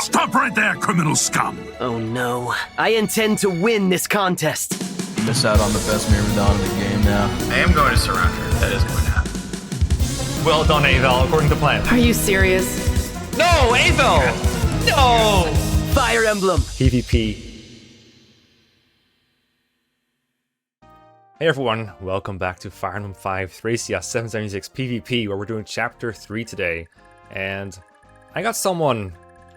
Stop right there, criminal scum! Oh no. I intend to win this contest. Miss out on the best Myrmidon in the game now. I am going to surround her. That is going to happen. Well done, Avel, according to plan. Are you serious? No, Avel! No! Fire Emblem. PVP. Hey everyone, welcome back to Fire Emblem 5 Thracia 776 PvP, where we're doing Chapter 3 today. And I got someone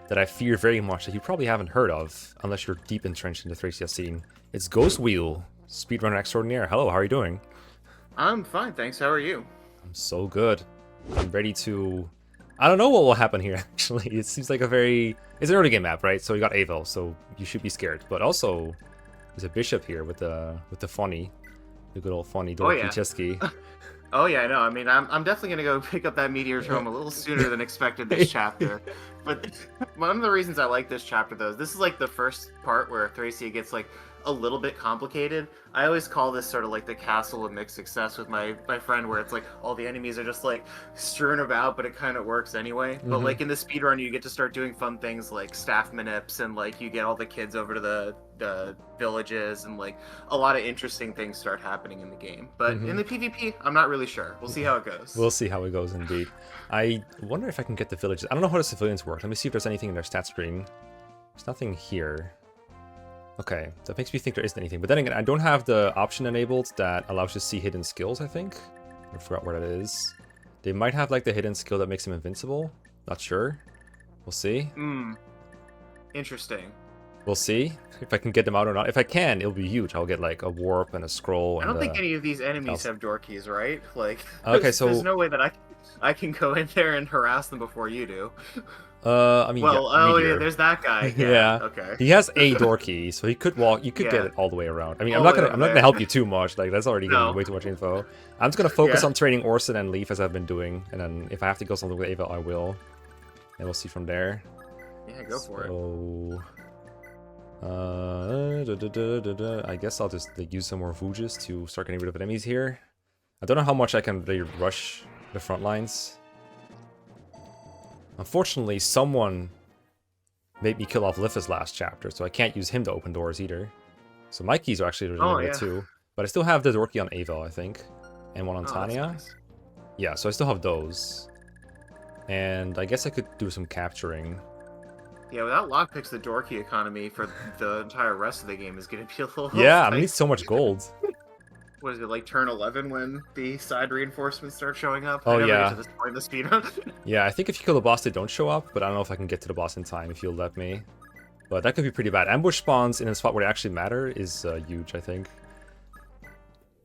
that I fear very much that you probably haven't heard of, unless you're deep entrenched in the Thracia scene. It's Ghostwheel, Speedrunner Extraordinaire. Hello, how are you doing? I'm fine, thanks. How are you? I'm so good. I'm ready to... I don't know what will happen here, actually. It seems like a very... It's an early game map, right? So you got Avel, so you should be scared. But also, there's a bishop here with the funny. The good old funny Dorky Chesky. Oh yeah, no, I mean, I'm definitely going to go pick up that Meteor tome a little sooner than expected this chapter. But one of the reasons I like this chapter, though, is this is like the first part where Thracia gets like a little bit complicated. I always call this sort of like the castle of mixed success with my friend, where it's like all the enemies are just like strewn about, but it kind of works anyway. But like in the speedrun, you get to start doing fun things like staff manips, and like you get all the kids over to the villages, and like a lot of interesting things start happening in the game. But in the PvP, I'm not really sure. We'll see how it goes. We'll see how it goes, indeed. I wonder if I can get the villages. I don't know how the civilians work. Let me see if there's anything in their stat screen. There's nothing here. Okay, that makes me think there isn't anything. But then again, I don't have the option enabled that allows you to see hidden skills, I think. I forgot where that is. They might have like the hidden skill that makes them invincible. Not sure. We'll see. Interesting. We'll see if I can get them out or not. If I can, it'll be huge. I'll get like a warp and a scroll. I don't think any of these enemies have door keys, right? Like, okay, so there's no way that I can go in there and harass them before you do. I mean, well, yeah, yeah, there's that guy. Yeah. Okay. He has a door key, so he could walk. You could get it all the way around. I mean, I'm not gonna help you too much. Like, that's already giving way too much info. I'm just gonna focus on training Orson and Leaf as I've been doing, and then if I have to go something with Ava, I will, and we'll see from there. Yeah, go for it. I guess I'll just like, use some more Vujas to start getting rid of enemies here. I don't know how much I can really rush the front lines. Unfortunately, someone made me kill off Liffa's last chapter, so I can't use him to open doors either. So my keys are actually regenerated too. But I still have the door key on Avel, I think. And one on Tanya. Nice. Yeah, so I still have those. And I guess I could do some capturing. Yeah, without lockpicks, the door key economy for the entire rest of the game is going to be a little Yeah, tight. I need so much gold. What is it, like turn 11 when the side reinforcements start showing up? Oh, I never yeah. get to this point in the speedrun. Yeah, I think if you kill the boss, they don't show up, but I don't know if I can get to the boss in time if you'll let me. But that could be pretty bad. Ambush spawns in a spot where they actually matter is huge, I think.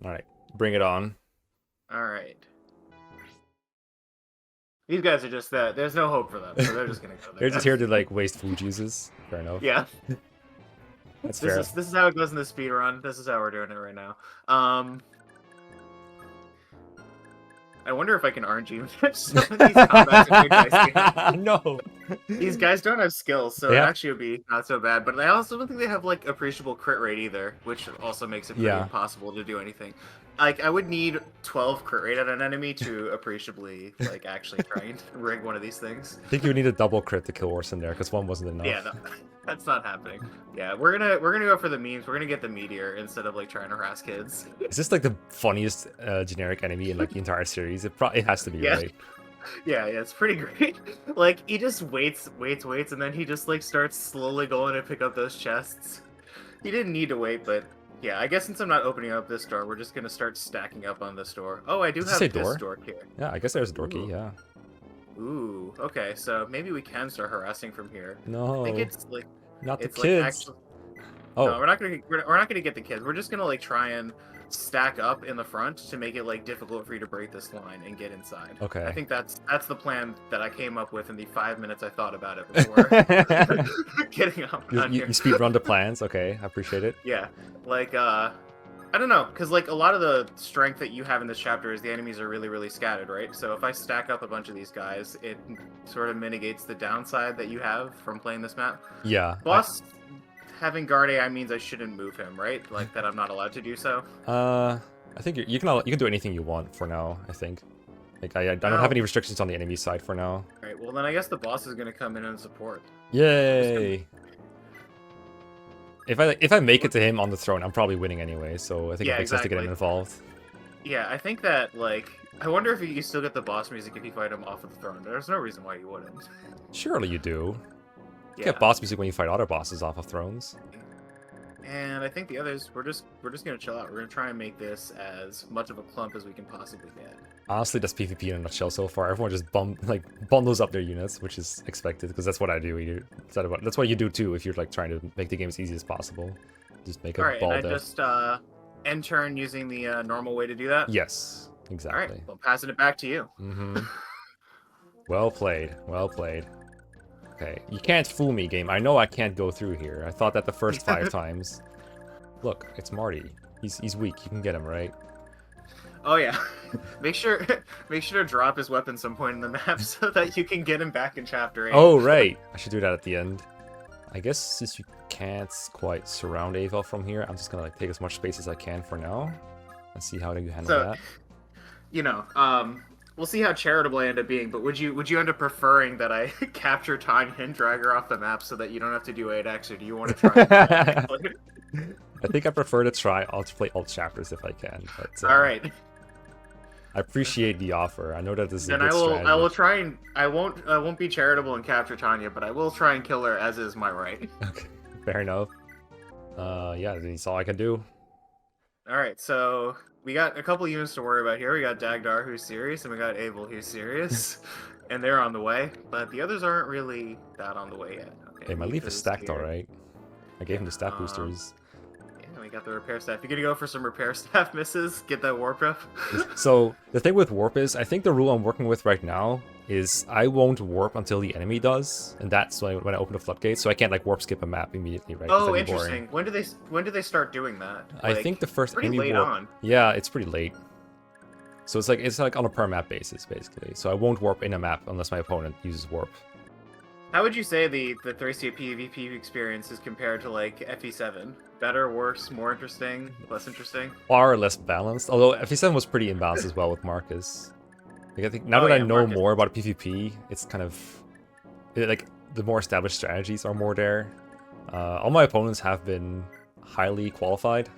Alright, bring it on. Alright. These guys are just that. There's no hope for them, so they're just going to go there. They're just here to like waste food juices. Fair enough. Yeah. That's fair. This is how it goes in the speedrun. This is how we're doing it right now. I wonder if I can RNG match some of these combats if you guys do. No. These guys don't have skills, so it actually would be not so bad. But I also don't think they have like appreciable crit rate either, which also makes it pretty impossible to do anything. Like I would need 12 crit rate on an enemy to appreciably like actually try and rig one of these things. I think you would need a double crit to kill Orson there, because one wasn't enough. Yeah, no, that's not happening. Yeah, we're gonna go for the memes. We're gonna get the Meteor instead of like trying to harass kids. Is this like the funniest generic enemy in like the entire series? It has to be, right? Yeah, it's pretty great. Like he just waits, and then he just like starts slowly going to pick up those chests. He didn't need to wait, but yeah, I guess since I'm not opening up this door, we're just gonna start stacking up on this door. Oh, I do have this door here. Yeah, I guess there's a door key. Yeah. Ooh, okay, so maybe we can start harassing from here. No. I think it's like not the it's kids. like actually... Oh. No, we're not gonna get the kids. We're just gonna like try and stack up in the front to make it like difficult for you to break this line and get inside. Okay. I think that's the plan that I came up with in the 5 minutes I thought about it before getting up. You speed run the plans. Okay, I appreciate it. Yeah, like I don't know, because like a lot of the strength that you have in this chapter is the enemies are really, really scattered, right? So if I stack up a bunch of these guys, it sort of mitigates the downside that you have from playing this map. Yeah. Boss having guard AI means I shouldn't move him, right? Like that I'm not allowed to do so. I think you can do anything you want for now, I think. Like, I don't have any restrictions on the enemy side for now. Alright, well then I guess the boss is gonna come in and support. Yay! If I make it to him on the throne, I'm probably winning anyway, so I think it makes sense to get him involved. Yeah, I think that, like, I wonder if you still get the boss music if you fight him off of the throne. There's no reason why you wouldn't. Surely you do. You Yeah. get boss music when you fight other bosses off of thrones. And I think the others, we're just gonna chill out. We're gonna try and make this as much of a clump as we can possibly get. Honestly, that's PvP in a nutshell so far. Everyone just bundles up their units, which is expected, because that's what I do. That's what you do too if you're like trying to make the game as easy as possible. Just make a ball Alright, and I death. just end turn using the normal way to do that? Yes, exactly. Alright, well, passing it back to you. Mm-hmm. Well played, well played. Okay, you can't fool me, game. I know I can't go through here. I thought that the first 5 times. Look, it's Marty. He's weak. You can get him, right? Oh yeah. make sure to drop his weapon some point in the map so that you can get him back in chapter 8. Oh, right. I should do that at the end. I guess since you can't quite surround Ava from here, I'm just gonna like take as much space as I can for now. And see how you handle that. You know, we'll see how charitable I end up being, but would you end up preferring that I capture Tanya and drag her off the map so that you don't have to do 8x, or do you want to try? I think I prefer to play all chapters if I can. But, all right. I appreciate the offer. I know that this is then a good strategy. I will try and I won't be charitable and capture Tanya, but I will try and kill her, as is my right. Okay, fair enough. Yeah, that's all I can do. All right, so we got a couple units to worry about here. We got Dagdar, who's serious, and we got Abel, who's serious, and they're on the way. But the others aren't really that on the way yet. Okay. Hey, my leaf is stacked, here. all right. I gave him the stat boosters. Yeah, we got the repair staff. You gonna go for some repair staff misses? Get that warp up? So the thing with warp is, I think the rule I'm working with right now is I won't warp until the enemy does, and that's when I open the floodgates. So I can't like warp skip a map immediately, right? Oh, interesting. When do they start doing that? I think the first pretty enemy late warp. on. Yeah, it's pretty late. So it's like on a per map basis basically. So I won't warp in a map unless my opponent uses warp. How would you say the Thracia PvP experience is compared to like FE7? Better, worse, more interesting, less interesting? Far less balanced. Although FE7 was pretty imbalanced as well with Marcus. Like I think now that I know more about PvP, it's kind of like the more established strategies are more there. All my opponents have been highly qualified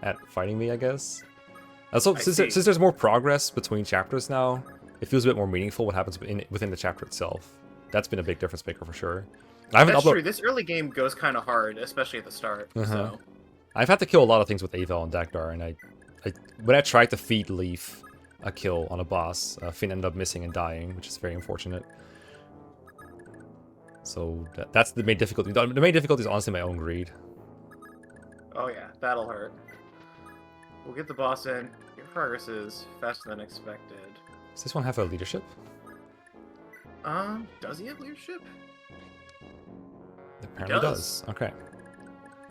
at fighting me, I guess. Also, since there's more progress between chapters now, it feels a bit more meaningful what happens within the chapter itself. That's been a big difference maker for sure. That's true. This early game goes kind of hard, especially at the start. So I've had to kill a lot of things with Avel and Dagdar, and when I tried to feed Leaf a kill on a boss, Finn ended up missing and dying, which is very unfortunate. So that's the main difficulty. The main difficulty is honestly my own greed. Oh yeah, that'll hurt. We'll get the boss in. Your progress is faster than expected. Does this one have a leadership? Does he have leadership? It apparently does. Okay.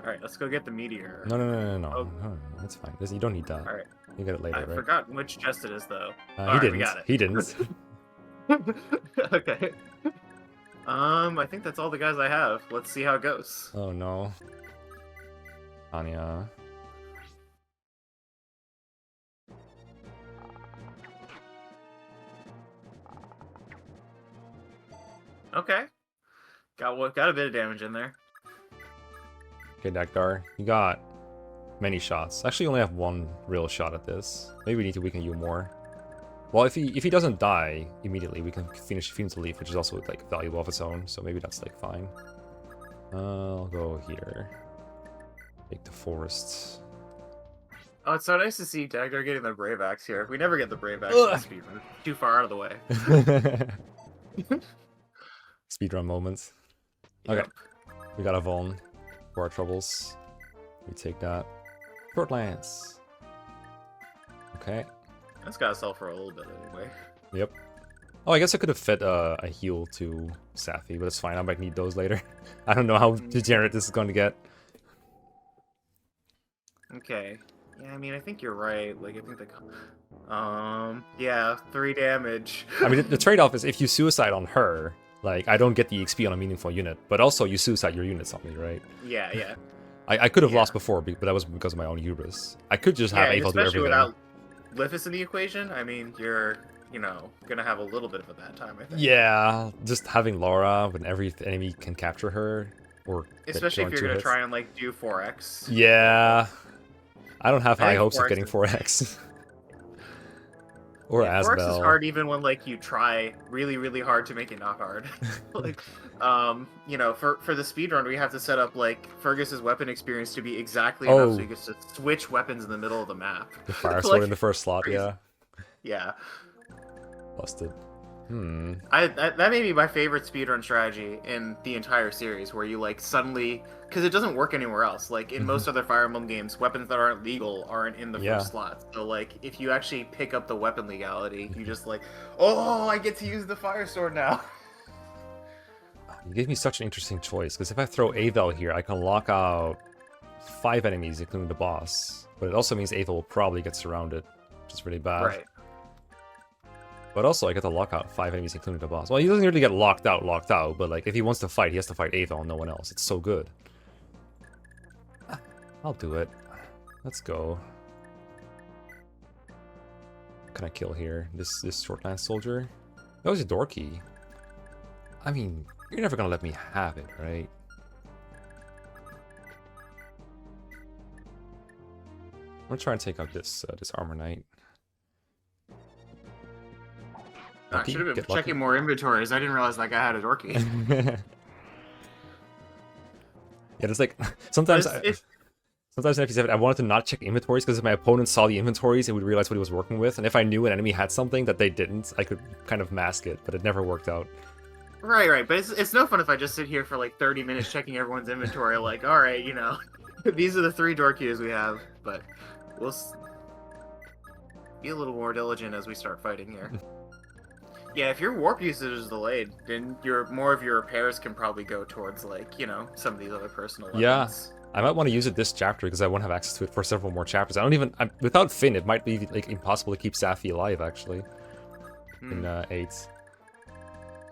Alright, let's go get the Meteor. No. Oh. No, that's fine. You don't need that. Alright. You get it later, I right? forgot which chest it is, though. He didn't. We got it. He didn't. Okay. I think that's all the guys I have. Let's see how it goes. Oh no. Anya. Okay. Got a bit of damage in there. Okay, Dagdar, you got many shots. Actually, you only have one real shot at this. Maybe we need to weaken you more. Well, if he doesn't die immediately, we can finish Fiend's Leaf, which is also like valuable of its own. So maybe that's like fine. I'll go here. Take the forest. Oh, it's so nice to see Dagdar getting the Brave Axe here. We never get the Brave Axe in the speedrun. Too far out of the way. Speedrun moments. Yep. Okay, we got a Vuln for our troubles. We take that. Short Lance. Okay. That's gotta sell for a little bit anyway. Yep. Oh, I guess I could have fed a heal to Safi, but it's fine. I might need those later. I don't know how degenerate this is going to get. Okay. Yeah, I mean, I think you're right. Like, I think yeah, 3 damage. I mean, the trade-off is if you suicide on her, like, I don't get the XP on a meaningful unit, but also you suicide your units on me, right? Yeah, yeah. I could have lost before, but that was because of my own hubris. I could just have Avel do everything. Especially without Lithus in the equation. I mean, you're you know, gonna have a little bit of a bad time, I think. Yeah, just having Laura when every enemy can capture her, or Especially if you're gonna hits. try and like do 4x. Yeah, I don't have I high think hopes of 4x getting is- 4x. Or Yeah, 4x is Asbel. hard even when like you try really hard to make it not hard. Like, you know, for the speedrun we have to set up like Fergus's weapon experience to be exactly enough so he gets to switch weapons in the middle of the map. The fire sword Like, in the first slot, crazy. yeah. Yeah. Busted. That may be my favorite speedrun strategy in the entire series, where you like suddenly, because it doesn't work anywhere else. Like in most other Fire Emblem games, weapons that aren't legal aren't in the first slot. So like if you actually pick up the weapon legality, you just like, oh, I get to use the fire sword now. You gave me such an interesting choice, because if I throw Avel here, I can lock out 5 enemies, including the boss. But it also means Avel will probably get surrounded, which is really bad. Right. But also, I get to lock out 5 enemies, including the boss. Well, he doesn't really get locked out, but like, if he wants to fight, he has to fight Avel and no one else. It's so good. I'll do it. Let's go. What can I kill here? This short-lance soldier? That was a dorky. I mean, you're never gonna let me have it, right? I'm gonna try and take out this armor knight. I should have been checking more inventories. I didn't realize that guy had a dorky. Yeah, it's like sometimes sometimes in FE7 I wanted to not check inventories because if my opponent saw the inventories, it would realize what he was working with, and if I knew an enemy had something that they didn't, I could kind of mask it, but it never worked out. Right. But it's no fun if I just sit here for like 30 minutes checking everyone's inventory. Like, all right, you know, these are the 3 dorkies we have, but we'll be a little more diligent as we start fighting here. Yeah, if your warp usage is delayed, then more of your repairs can probably go towards, like, you know, some of these other personal weapons. Yeah, I might want to use it this chapter because I won't have access to it for several more chapters. Without Finn, it might be like impossible to keep Safi alive, actually, in 8.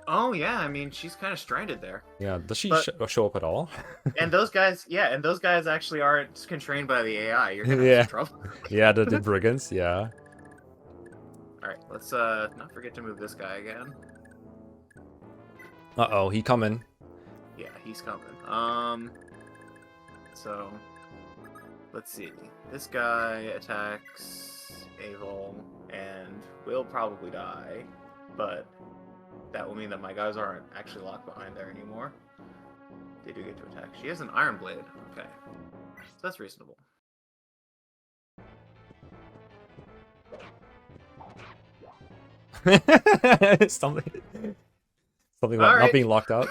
Oh, yeah, I mean, she's kind of stranded there. Yeah, does she show up at all? And those guys actually aren't constrained by the AI. You're gonna have some trouble. Yeah, the brigands, yeah. Alright, let's not forget to move this guy again. Uh-oh, he coming. Yeah, he's coming. So let's see. This guy attacks Avel and will probably die, but that will mean that my guys aren't actually locked behind there anymore. They do get to attack. She has an Iron Blade. Okay. So that's reasonable. something about not being locked out.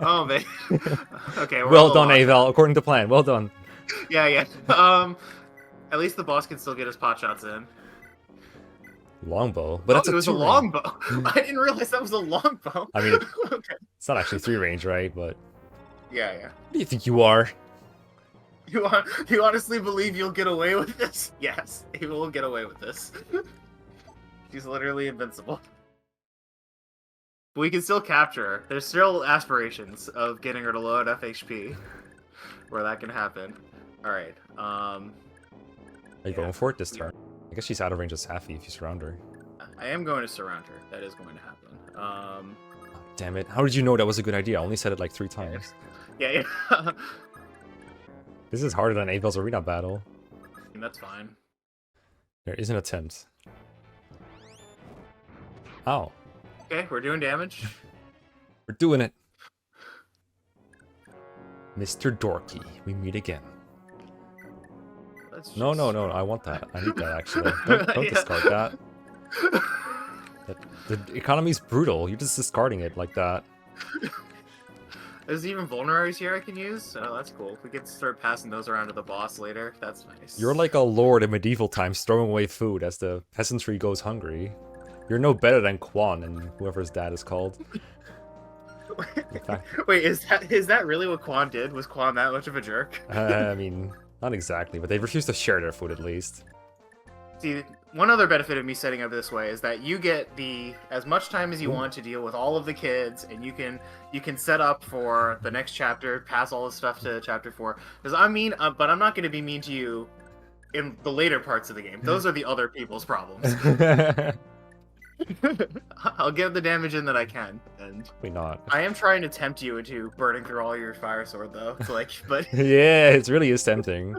Oh man. Okay. Well done, Avel. According to plan. Well done. Yeah. At least the boss can still get his pot shots in. Longbow, but it was a longbow. I didn't realize that was a longbow. I mean, okay. It's not actually 3 range, right? But yeah. What do you think you are? You honestly believe you'll get away with this? Yes, he will get away with this. She's literally invincible. But we can still capture her. There's still aspirations of getting her to low enough HP where that can happen. Alright, Are you going for it this turn? I guess she's out of range of Safi if you surround her. I am going to surround her. That is going to happen. Oh, damn it. How did you know that was a good idea? I only said it like 3 times. Yeah. This is harder than Avel's arena battle. That's fine. There is an attempt. Ow. Okay, we're doing damage. We're doing it. Mr. Dorky, we meet again. No, I want that. I need that, actually. Don't discard that. The economy's brutal. You're just discarding it like that. There's even vulneraries here I can use. Oh, that's cool. We can start passing those around to the boss later. That's nice. You're like a lord in medieval times throwing away food as the peasantry goes hungry. You're no better than Quan and whoever's dad is called. Wait, is that really what Quan did? Was Quan that much of a jerk? I mean, not exactly, but they refuse to share their food at least. See, one other benefit of me setting up this way is that you get as much time as you want to deal with all of the kids, and you can set up for the next chapter, pass all the stuff to chapter 4. Because I mean, but I'm not going to be mean to you in the later parts of the game. Those are the other people's problems. I'll get the damage in that I can, and Wait, not. I am trying to tempt you into burning through all your fire sword, though. So, like, but Yeah, it really is tempting.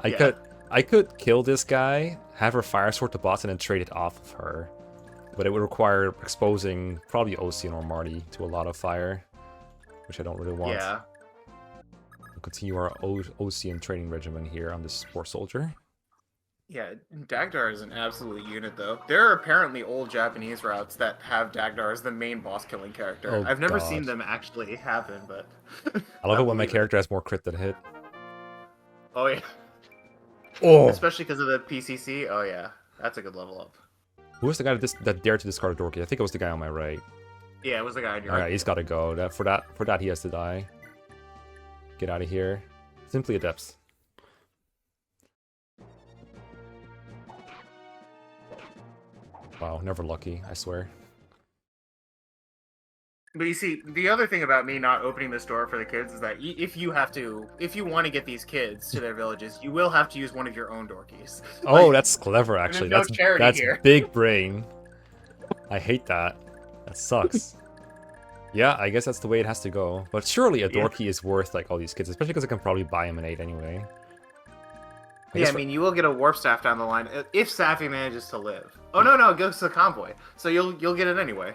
Yeah. I could kill this guy, have her fire sword to boss, and then trade it off of her. But it would require exposing probably Ocean or Marty to a lot of fire, which I don't really want. Yeah. We'll continue our Ocean training regimen here on this poor soldier. Yeah, Dagdar is an absolute unit, though. There are apparently old Japanese routes that have Dagdar as the main boss-killing character. Oh, I've never God. seen them actually happen, but... I love it when my believe character has more crit than hit. Oh, yeah. Oh! Especially because of the PCC. Oh, yeah. That's a good level up. Who was the guy that dared to discard a Dorky? I think it was the guy on my right. Yeah, it was the guy on your Alright, right. he's gotta go. For that he has to die. Get out of here. Simply Adepts. Wow, never lucky, I swear. But you see, the other thing about me not opening this door for the kids is that if you want to get these kids to their villages, you will have to use one of your own door keys. Oh, that's clever, actually. no charity That's here. big brain. I hate that. That sucks. Yeah, I guess that's the way it has to go. But surely a door key is worth like all these kids, especially because I can probably buy them an 8 anyway. Yeah, I mean, you will get a warp staff down the line if Safi manages to live. Oh no, it goes to the convoy, so you'll get it anyway.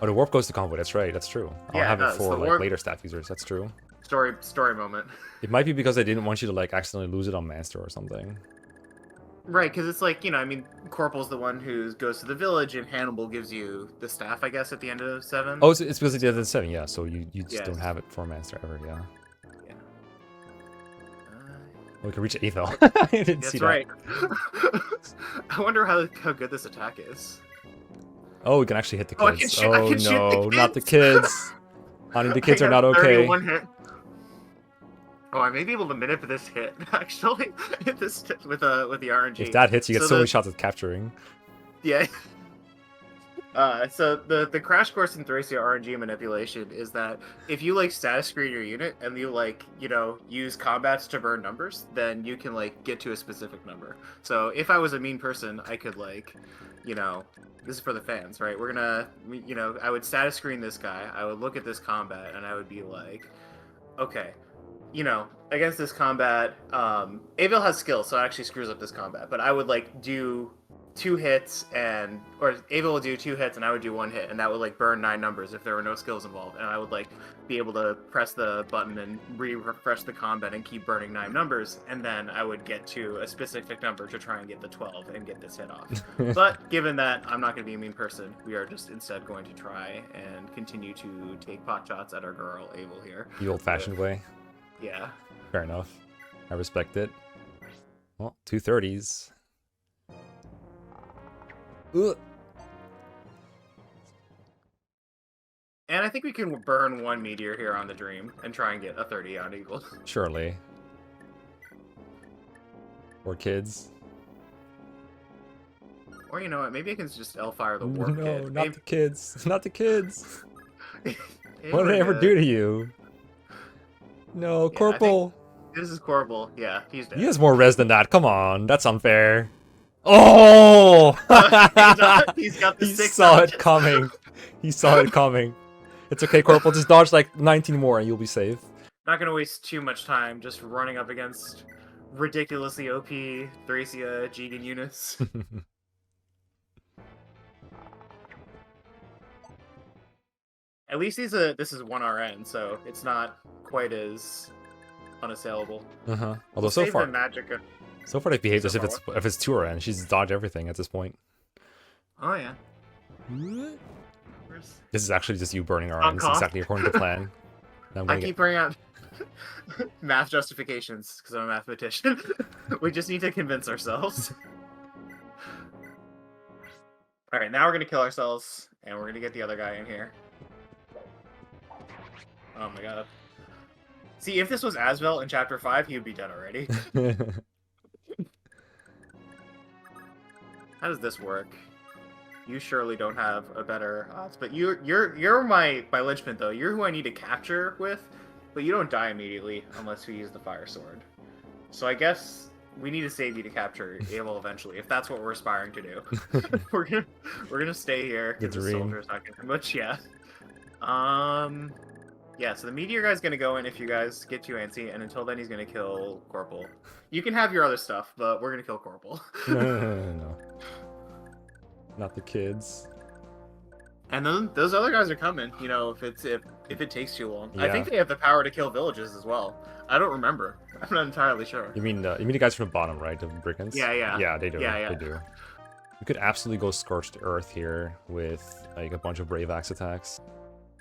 Oh, the warp goes to convoy. That's right. That's true. I'll Yeah, have it it does. for The like warp- later staff users. That's true. Story moment. It might be because I didn't want you to like accidentally lose it on Master or something. Right, because it's like, I mean, Corporal's the one who goes to the village, and Hannibal gives you the staff, I guess, at the end of 7. Oh, it's because it did the 7. Yeah, so you just Yes. don't have it for Master ever. Yeah. Yeah. We can reach 8 though. I didn't see That's that. right. I wonder how good this attack is. Oh, we can actually hit the Oh, I kids. can Oh, shoot the no, not the kids. kids. Honey, the kids I are got not okay. 31 hit. Oh, I may be able to manip this hit actually. With the RNG. If that hits, you get So so many the- shots at capturing. Yeah. So the crash course in Thracia RNG manipulation is that if you like status screen your unit and you like use combats to burn numbers, then you can like get to a specific number. So if I was a mean person, I could like, this is for the fans, right? We're gonna, I would status screen this guy. I would look at this combat and I would be like, okay, against this combat, Avil has skills, so it actually screws up this combat. But I would like do 2 hits or Ava will do 2 hits and I would do 1 hit, and that would like burn 9 numbers if there were no skills involved, and I would like be able to press the button and refresh the combat and keep burning 9 numbers, and then I would get to a specific number to try and get the 12 and get this hit off. But given that I'm not going to be a mean person, we are just instead going to try and continue to take pot shots at our girl Ava here. The old-fashioned way. Yeah. Fair enough. I respect it. Well, 230s. Ugh. And I think we can burn 1 meteor here on the Dream and try and get a 30 on Eagle. Surely. Or kids. Or you know what, maybe I can just L-fire the warp No, kid. not the kids. Not the kids. Maybe What did I we're ever gonna- do to you? No, Yeah, I think- Corporal. This is Corporal. Yeah, he's dead. He has more res than that. Come on, that's unfair. Oh! He's got the He 6 saw it dodges. coming. He saw it coming. It's okay, Corporal. Just dodge like 19 more and you'll be safe. Not gonna waste too much time just running up against ridiculously OP Thracia Jigen units. At least this is 1 RN, so it's not quite as unassailable. Although We'll so save far, the magic. so far they behaved So as if it's 2 and she's dodged everything at this point. Oh yeah. This is actually just you burning our On ends cost. exactly according to plan. Now I'm I gonna keep get... bringing out math justifications because I'm a mathematician. We just need to convince ourselves. All right, now we're gonna kill ourselves, and we're gonna get the other guy in here. Oh my god. See, if this was Asvel in Chapter 5, he would be dead already. How does this work? You surely don't have a better odds, but you're my linchpin though. You're who I need to capture with, but you don't die immediately unless we use the fire sword. So I guess we need to save you to capture Abel eventually, if that's what we're aspiring to do. we're gonna stay here The because the dream. soldier's not gonna do much. Yeah. Yeah. So the meteor guy's gonna go in if you guys get too antsy, and until then he's gonna kill Corporal. You can have your other stuff, but we're gonna kill Corporal. No. Not the kids. And then those other guys are coming. You know, if it takes too long. I Yeah. think they have the power to kill villages as well. I don't remember. I'm not entirely sure. You mean the guys from the bottom, right? The brigands? Yeah, yeah. Yeah, they do. Yeah. They do. We could absolutely go Scorched Earth here with like a bunch of Brave Axe attacks.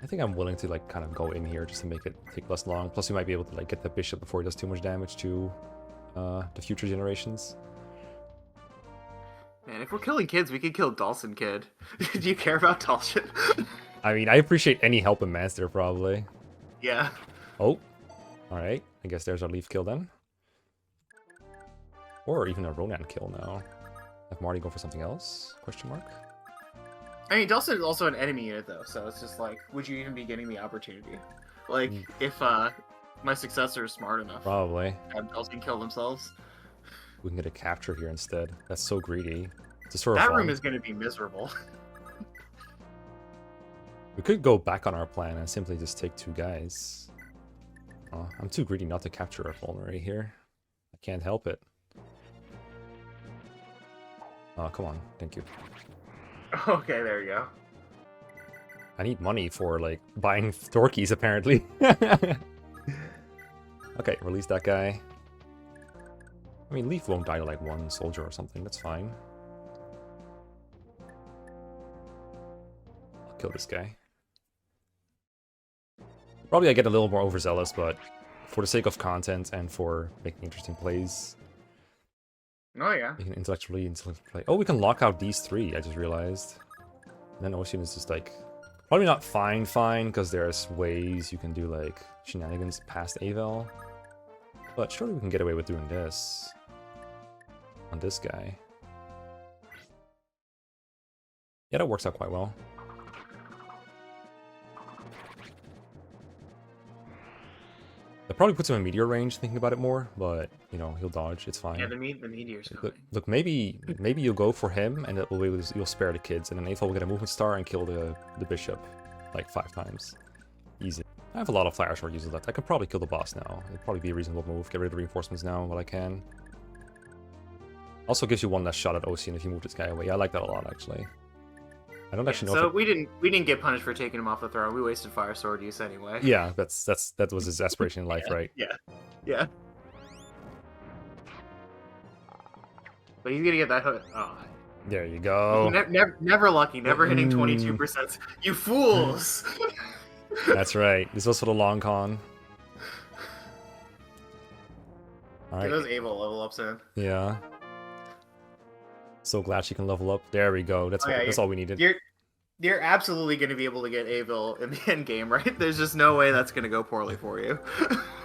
I think I'm willing to like kind of go in here just to make it take less long. Plus, we might be able to like get the bishop before he does too much damage to the future generations. Man, if we're killing kids, we could kill Dawson Kid. Do you care about Dawson? I mean, I appreciate any help in Master probably. Yeah. Oh, all right. I guess there's our Leaf kill then. Or even a Ronan kill now. Have Marty go for something else? Question mark. I mean, Dawson is also an enemy unit, though, so it's just like, would you even be getting the opportunity? Like, if my successor is smart enough. Probably. Have Dawson kill themselves. We can get a capture here instead. That's so greedy. It's sort of That fun. room is going to be miserable. We could go back on our plan and simply just take 2 guys. Oh, I'm too greedy not to capture a Fulminary here. I can't help it. Oh, come on. Thank you. Okay, there you go. I need money for, like, buying door keys, apparently. Okay, release that guy. I mean, Leaf won't die to, like, 1 soldier or something. That's fine. I'll kill this guy. Probably I get a little more overzealous, but for the sake of content and for making interesting plays, Oh, yeah. we can intellectually play. Oh, we can lock out these 3, I just realized. And then Ocean is just like, probably not fine, because there's ways you can do like shenanigans past Avel. But surely we can get away with doing this on this guy. Yeah, that works out quite well. That probably puts him in meteor range, thinking about it more, but, you know, he'll dodge, it's fine. Yeah, the meteor's coming. Look, maybe you'll go for him, and you'll spare the kids, and then Aethel will get a movement star and kill the bishop, like 5 times. Easy. I have a lot of fire sword users left. I could probably kill the boss now. It'd probably be a reasonable move. Get rid of the reinforcements now while I can. Also gives you 1 less shot at Ocean if you move this guy away. I like that a lot, actually. I don't actually know. So if we didn't get punished for taking him off the throne. We wasted fire sword use anyway. Yeah, that was his aspiration in life, right? Yeah. But he's gonna get that hook. Oh. There you go. Never lucky. Never hitting 22%. You fools! That's right. This was for the long con. All Get right. those Abel level ups in. Yeah. So glad she can level up. There we go. That's that's all we needed. You're absolutely going to be able to get Abel in the end game, right? There's just no way that's going to go poorly for you.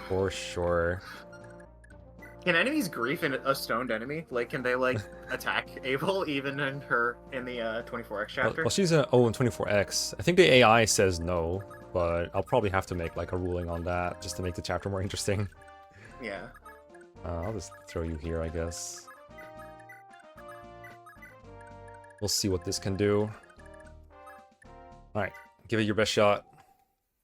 For sure. Can enemies grief a stoned enemy? Like, can they like attack Abel even in the 24x chapter? Well, she's an O in 24x. I think the AI says no, but I'll probably have to make like a ruling on that just to make the chapter more interesting. Yeah. I'll just throw you here, I guess. We'll see what this can do. Alright, give it your best shot.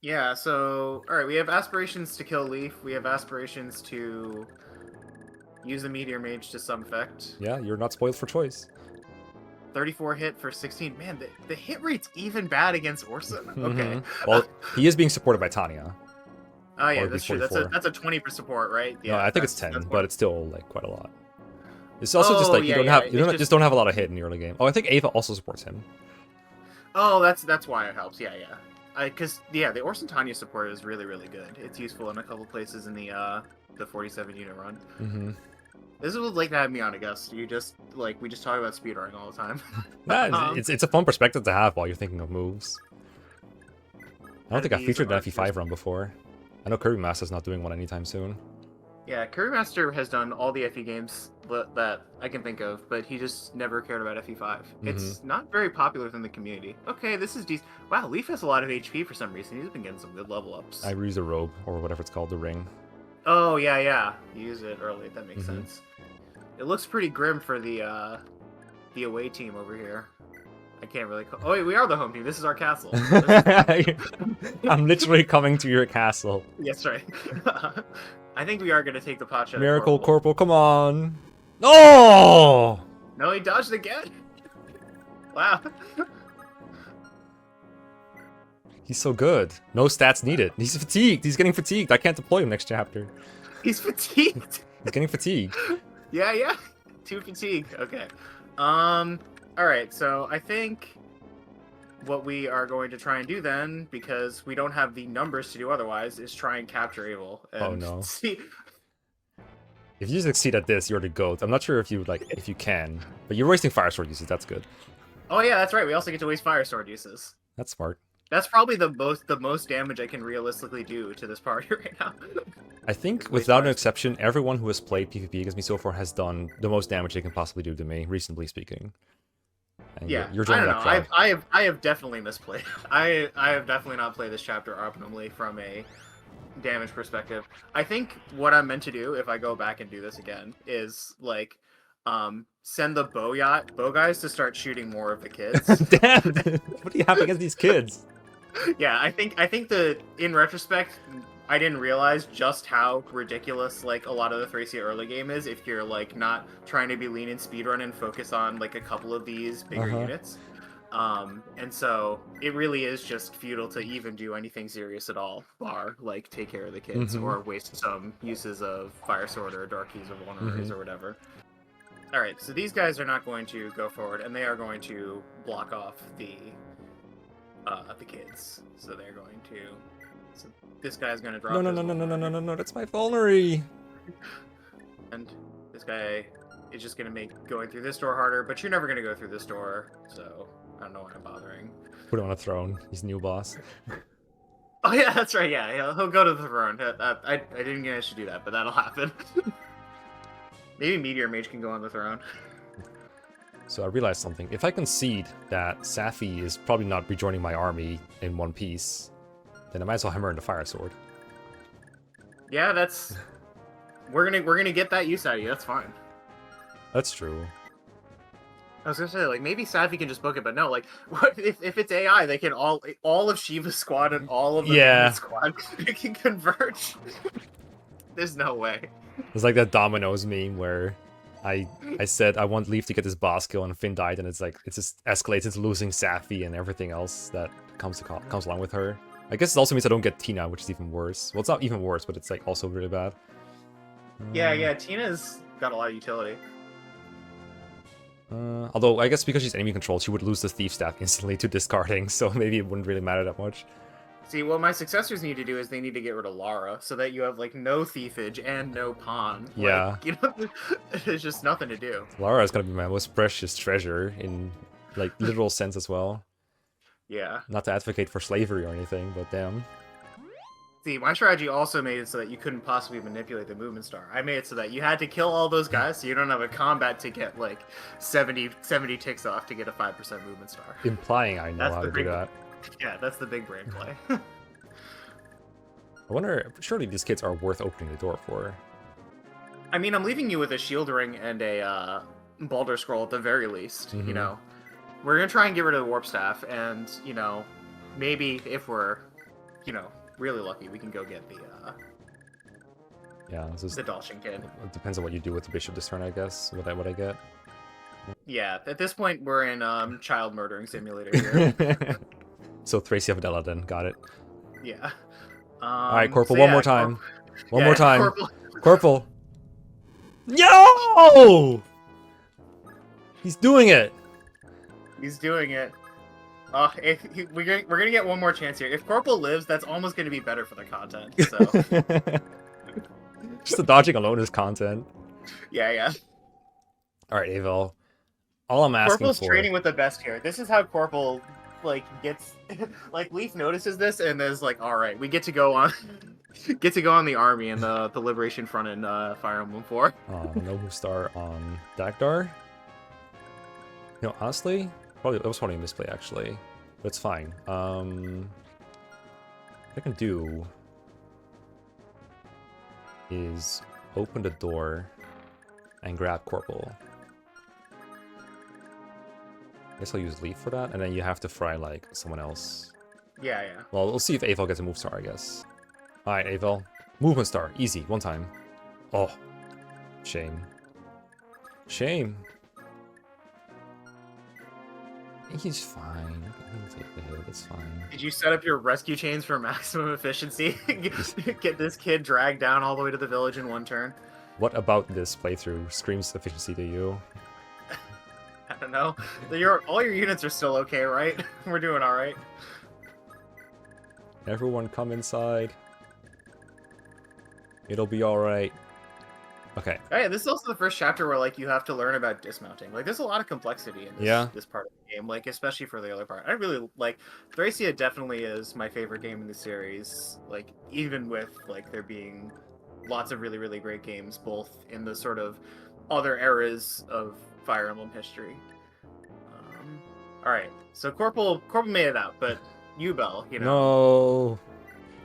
Yeah, so, alright, we have aspirations to kill Leaf. We have aspirations to use the Meteor Mage to some effect. Yeah, you're not spoiled for choice. 34 hit for 16. Man, the hit rate's even bad against Orson. Okay. Well, he is being supported by Tanya. Oh yeah, Or that's true. 44. That's a 20% support, right? Yeah. No, I think it's that's 10, but it's still like quite a lot. It's also just like you just don't have a lot of hit in the early game. Oh, I think Ava also supports him. Oh, that's why it helps. Yeah. Because the Orson Tanya support is really good. It's useful in a couple places in the 47 unit run. Mm-hmm. This is what like to have me on, I guess. We just talk about speedrunning all the time. Yeah, it's a fun perspective to have while you're thinking of moves. I don't think I featured an FE5 run before. I know Kirby Master's not doing one anytime soon. Yeah, Kirby Master has done all the FE games that I can think of, but he just never cared about FE5. It's not very popular within the community. Okay, this is decent. Wow, Leaf has a lot of HP for some reason. He's been getting some good level ups. I use a robe, or whatever it's called, the ring. Oh, yeah. You use it early. That makes sense. It looks pretty grim for the away team over here. I can't really. Oh wait, we are the home team. This is our castle. I'm literally coming to your castle. Yes, right. I think we are gonna take the pot shot. Miracle Corporal, come on! Oh! No, he dodged again. Wow. He's so good. No stats needed. He's fatigued. He's getting fatigued. I can't deploy him next chapter. He's fatigued. He's getting fatigued. Yeah. Too fatigued. Okay. Alright, so I think what we are going to try and do then, because we don't have the numbers to do otherwise, is try and capture Abel. And Oh no. See... If you succeed at this, you're the GOAT. I'm not sure if you can, but you're wasting Fire Sword uses. That's good. Oh yeah, that's right. We also get to waste Fire Sword uses. That's smart. That's probably the most damage I can realistically do to this party right now. I think, without an exception, everyone who has played PvP against me so far has done the most damage they can possibly do to me, reasonably speaking. And Yeah, you're I joining don't that know. crowd. I have definitely misplayed. I have definitely not played this chapter optimally from a damage perspective. I think what I'm meant to do if I go back and do this again is like send the bow guys to start shooting more of the kids. Damn! What do you have against these kids? Yeah, I think that in retrospect, I didn't realize just how ridiculous like a lot of the Thracia early game is if you're like not trying to be lean in speedrun and focus on like a couple of these bigger units. And so it really is just futile to even do anything serious at all, bar like take care of the kids or waste some uses of Fire Sword or Dark Keys or Vulneraries or whatever. Alright, so these guys are not going to go forward, and they are going to block off the kids. So they're going to... So this guy's going to drop No, that's my vulnerary! And this guy is just going to make going through this door harder, but you're never going to go through this door, so I don't know why I'm bothering. Put him on a throne. He's new boss. Oh yeah, that's right, yeah, he'll go to the throne. I didn't get to do that, but that'll happen. Maybe Meteor Mage can go on the throne. So I realized something. If I concede that Safi is probably not rejoining my army in one piece, then I might as well hammer in the Fire Sword. Yeah, that's... We're gonna get that use out of you, that's fine. That's true. I was gonna say, like, maybe Safi can just book it, but no, like, what if it's AI, they can all of Shiva's squad and all of the Venus squad, they can converge. There's no way. It's like that Dominoes meme where I said I want Leaf to get this boss kill and Finn died, and it's like it just escalates into losing Safi and everything else that comes along with her. I guess it also means I don't get Tina, which is even worse. Well, it's not even worse, but it's like also really bad. Yeah, Tina's got a lot of utility. Although I guess because she's enemy controlled, she would lose the Thief Staff instantly to discarding, so maybe it wouldn't really matter that much. See, what my successors need to do is they need to get rid of Lara, so that you have, like, no thiefage and no pawn. Yeah. Like, you know, there's just nothing to do. Lara is gonna be my most precious treasure in, like, literal sense as well. Yeah. Not to advocate for slavery or anything, but damn. See, my strategy also made it so that you couldn't possibly manipulate the movement star. I made it so that you had to kill all those guys, so you don't have a combat to get, like, 70 ticks off to get a 5% movement star. Implying I know how to do that. Yeah, that's the big brain play. I wonder, surely these kids are worth opening the door for. I mean, I'm leaving you with a shield ring and a Baldur Scroll at the very least, you know. We're gonna try and get rid of the Warp Staff, and, you know, maybe if we're, you know, really lucky, we can go get the Dalshin Kid. It depends on what you do with the Bishop this turn, I guess, what I get. Yeah, at this point, we're in child murdering simulator here. So Thracia Videla then, got it. Yeah. Alright, Corporal, so one yeah, more time. One yeah, more time. Corporal. Corporal! Yo! He's doing it! He's doing it. We're gonna get one more chance here. If Corporal lives, that's almost gonna be better for the content. So. Just the dodging alone is content. Yeah. Alright, Avel. All I'm asking Corporal's for... training with the best here. This is how Corporal, like, gets... like, Leaf notices this, and is like, alright, we get to go on... the army and the Liberation Front in Fire Emblem 4. No star on Dagdar. You know, honestly, that was probably a misplay, actually. But it's fine. What I can do is open the door and grab Corporal. I guess I'll use Leaf for that, and then you have to fry like someone else. Yeah, yeah. Well, we'll see if Avel gets a move star, I guess. Alright, Avel. Movement star. Easy. One time. Oh. Shame. Shame. He's fine. He'll take the hit. It's fine. Did you set up your rescue chains for maximum efficiency? Get this kid dragged down all the way to the village in one turn? What about this playthrough screams efficiency to you? I don't know. All your units are still okay, right? We're doing all right. Everyone come inside. It'll be alright. Okay. Oh, yeah, this is also the first chapter where like you have to learn about dismounting. Like, there's a lot of complexity in this part of the game, like especially for the other part. I really like Thracia. Definitely is my favorite game in the series. Like, even with like there being lots of really, really great games, both in the sort of other eras of Fire Emblem history. All right, so Corporal made it out, but Ubel, you know. No,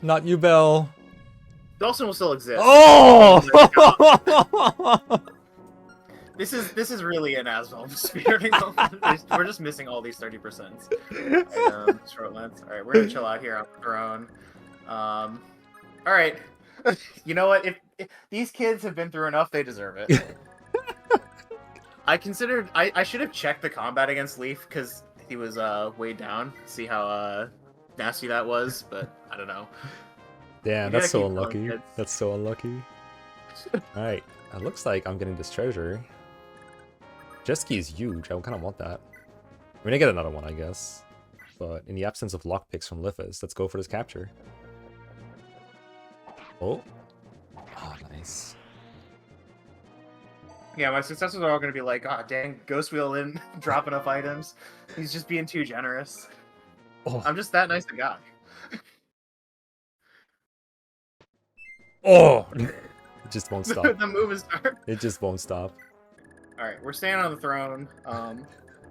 not Ubel. Dawson will still exist. Oh! This is really an Asvel speedrunning moment. We're just missing all these 30%. Short lengths. All right, we're gonna chill out here on the throne. All right. You know what? If these kids have been through enough, they deserve it. I should have checked the combat against Leaf because he was weighed down. See how nasty that was, but I don't know. Damn, that's so unlucky. That's so unlucky. Alright, it looks like I'm getting this treasure. Jet ski is huge. I kind of want that. I mean, I get another one, I guess. But in the absence of lockpicks from Lithus, let's go for this capture. Oh. Oh, nice. Yeah, my successors are all going to be like, oh, dang, Ghost Wheel didn't drop enough items. He's just being too generous. Oh. I'm just that nice a guy. Oh! It just won't stop. The move is start. It just won't stop. Alright, we're staying on the throne.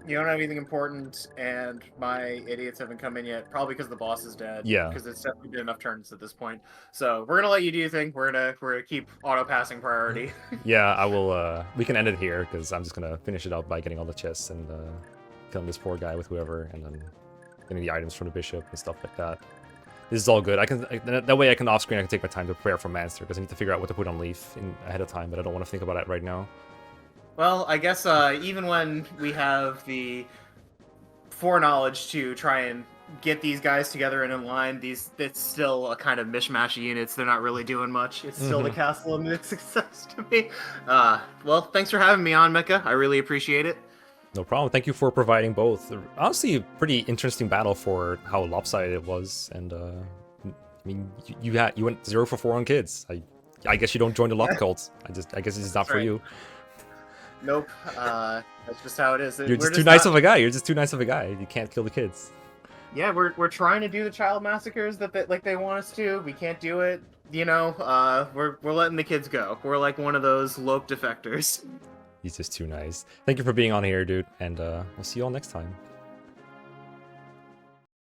You don't have anything important, and my idiots haven't come in yet, probably because the boss is dead. Yeah. Because it's definitely been enough turns at this point. So we're gonna let you do your thing. We're gonna keep auto passing priority. Yeah, I will. We can end it here because I'm just gonna finish it up by getting all the chests and killing this poor guy with whoever, and then getting the items from the bishop and stuff like that. This is all good. That way I can off screen. I can take my time to prepare for Manster because I need to figure out what to put on Leaf ahead of time, but I don't want to think about it right now. Well, I guess even when we have the foreknowledge to try and get these guys together and in line, it's still a kind of mishmash of units. They're not really doing much. It's still the Castle of Mixed Success to me. Well, thanks for having me on, Mika. I really appreciate it. No problem. Thank you for providing both. Honestly, a pretty interesting battle for how lopsided it was, and I mean, you went 0 for 4 on kids. I guess you don't join the Loptyr Cult. I guess it's not for you. Nope. That's just how it is. You're just too nice of a guy. You're just too nice of a guy. You can't kill the kids. Yeah, we're trying to do the child massacres that they want us to. We can't do it. You know, we're letting the kids go. We're like one of those Lope defectors. He's just too nice. Thank you for being on here, dude, and we'll see you all next time.